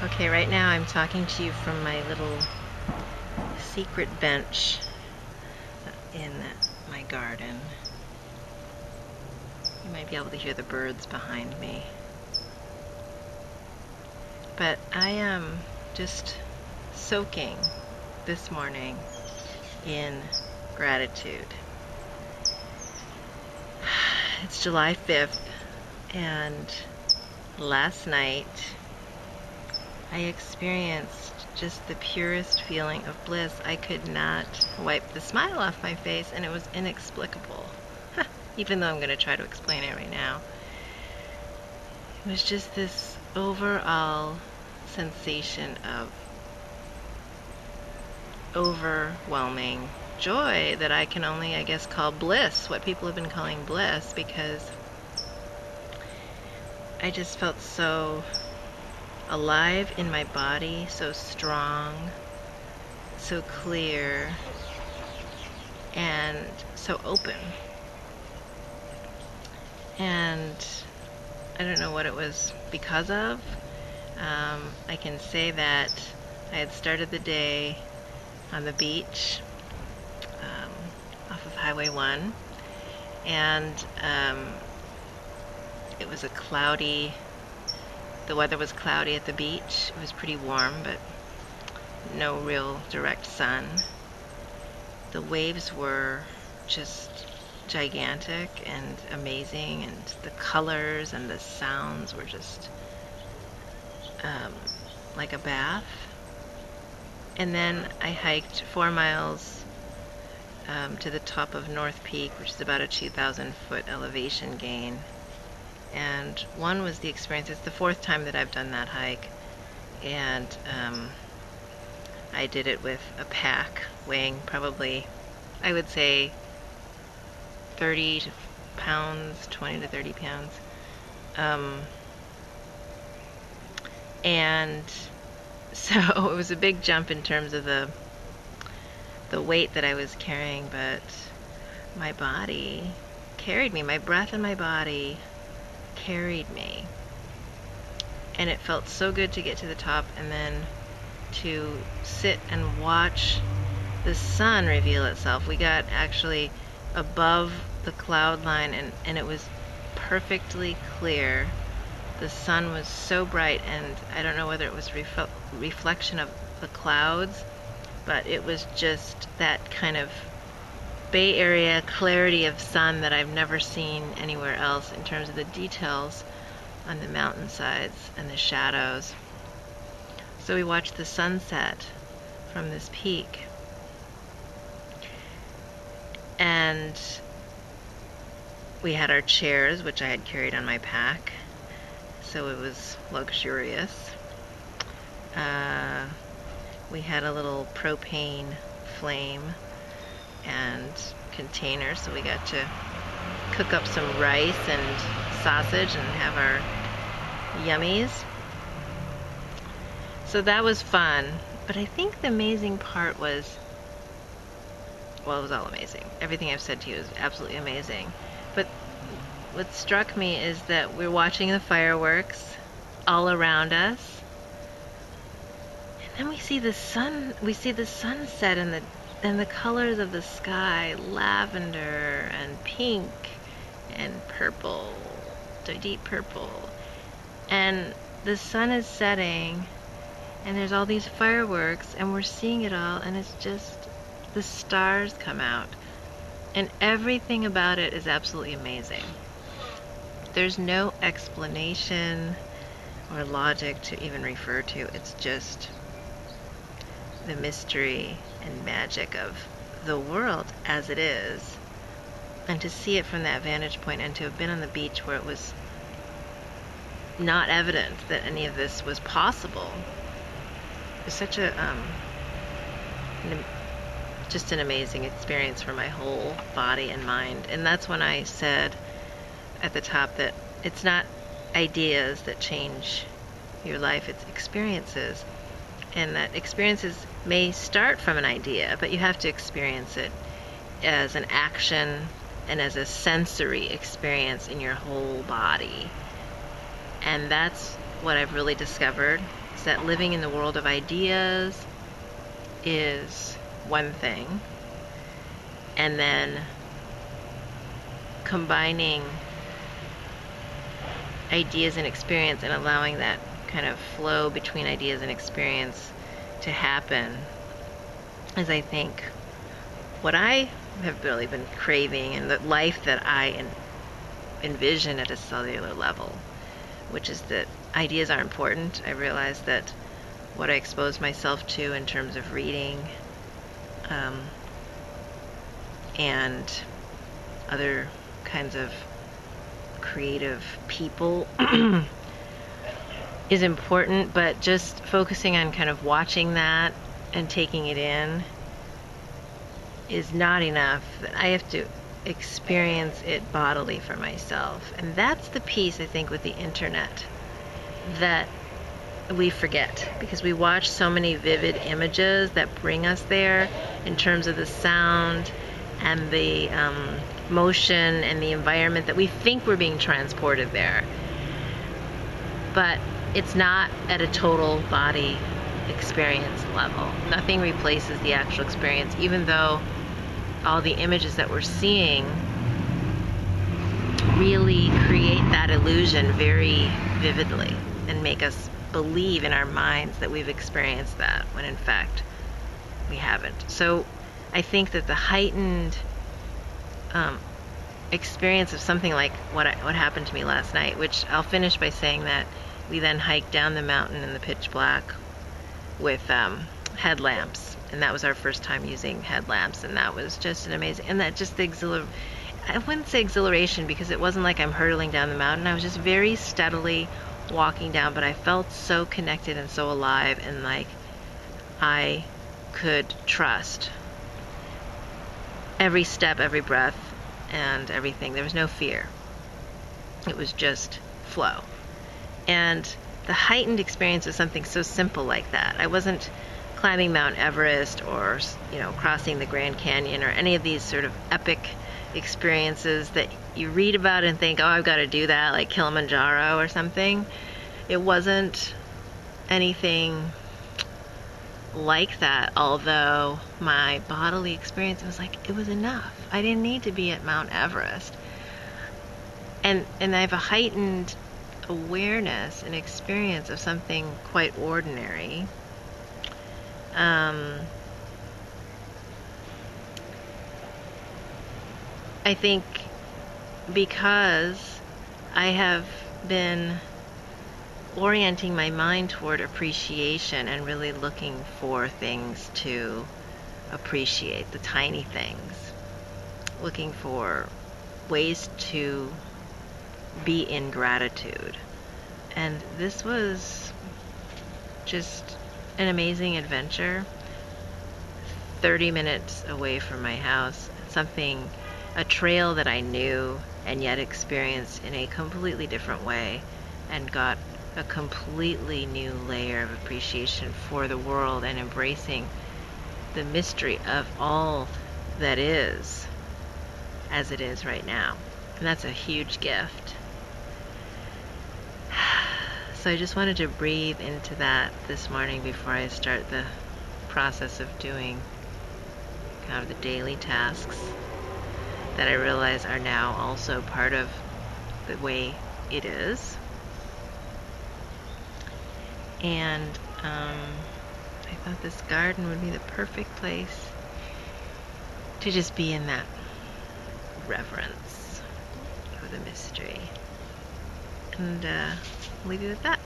Okay, right now I'm talking to you from my little secret bench in my garden. You might be able to hear the birds behind me. But I am just soaking this morning in gratitude. It's July 5th, and last night I experienced just the purest feeling of bliss. I could not wipe the smile off my face, and it was inexplicable. Even though I'm going to try to explain it right now. It was just this overall sensation of overwhelming joy that I can only, I guess, call bliss, what people have been calling bliss, because I just felt so alive in my body, so strong, so clear, and so open. And I don't know what it was because of. I can say that I had started the day on the beach off of Highway 1, and it was the weather was cloudy at the beach. It was pretty warm, but no real direct sun. The waves were just gigantic and amazing, and the colors and the sounds were just like a bath. And then I hiked 4 miles to the top of North Peak, which is about a 2,000-foot elevation gain. And one was the experience. It's the 4th time that I've done that hike, and I did it with a pack weighing probably, I would say, 30 pounds, 20 to 30 pounds. And so it was a big jump in terms of the weight that I was carrying, but my body carried me. My breath and my body carried me. And it felt so good to get to the top and then to sit and watch the sun reveal itself. We got actually above the cloud line, and it was perfectly clear. The sun was so bright, and I don't know whether it was reflection of the clouds, but it was just that kind of Bay Area clarity of sun that I've never seen anywhere else in terms of the details on the mountainsides and the shadows. So we watched the sunset from this peak, and we had our chairs, which I had carried on my pack, so it was luxurious. We had a little propane flame and container, so we got to cook up some rice and sausage and have our yummies. So that was fun. But I think the amazing part was, well, it was all amazing. Everything I've said to you is absolutely amazing. But what struck me is that we're watching the fireworks all around us. And then we see the sunset and the colors of the sky, lavender and pink and purple, deep purple. And the sun is setting, and there's all these fireworks, and we're seeing it all, and it's just, the stars come out. And everything about it is absolutely amazing. There's no explanation or logic to even refer to. It's just the mystery and magic of the world as it is. And to see it from that vantage point, and to have been on the beach where it was not evident that any of this was possible, is such a just an amazing experience for my whole body and mind. And that's when I said at the top that it's not ideas that change your life, it's experiences. And that experiences may start from an idea, but you have to experience it as an action and as a sensory experience in your whole body. And that's what I've really discovered that living in the world of ideas is one thing, and then combining ideas and experience and allowing that kind of flow between ideas and experience to happen is, I think, what I have really been craving, and the life that I envision at a cellular level, which is that ideas are important. I realize that what I expose myself to in terms of reading and other kinds of creative people is important, but just focusing on kind of watching that and taking it in is not enough. I have to experience it bodily for myself. And that's the piece, I think, with the internet that we forget, because we watch so many vivid images that bring us there in terms of the sound and the motion and the environment, that we think we're being transported there. But it's not at a total body experience level. Nothing replaces the actual experience, even though all the images that we're seeing really create that illusion very vividly and make us believe in our minds that we've experienced that, when in fact we haven't. So I think that the heightened experience of something like what happened to me last night, which I'll finish by saying that we then hiked down the mountain in the pitch black with headlamps, and that was our first time using headlamps, and that was just an amazing, and that just the I wouldn't say exhilaration, because it wasn't like I'm hurtling down the mountain. I was just very steadily walking down, but I felt so connected and so alive, and like I could trust every step, every breath, and everything. There was no fear. It was just flow. And the heightened experience was something so simple like that. I wasn't climbing Mount Everest or, crossing the Grand Canyon or any of these sort of epic experiences that you read about and think, oh, I've got to do that, like Kilimanjaro or something. It wasn't anything like that, although my bodily experience was like, it was enough. I didn't need to be at Mount Everest. And I have a heightened awareness and experience of something quite ordinary. I think because I have been orienting my mind toward appreciation and really looking for things to appreciate, the tiny things, looking for ways to be in gratitude. And this was just an amazing adventure, 30 minutes away from my house, a trail that I knew and yet experienced in a completely different way, and got a completely new layer of appreciation for the world and embracing the mystery of all that is as it is right now. And that's a huge gift. So I just wanted to breathe into that this morning before I start the process of doing kind of the daily tasks that I realize are now also part of the way it is. And I thought this garden would be the perfect place to just be in that reverence for the mystery. And leave you with that.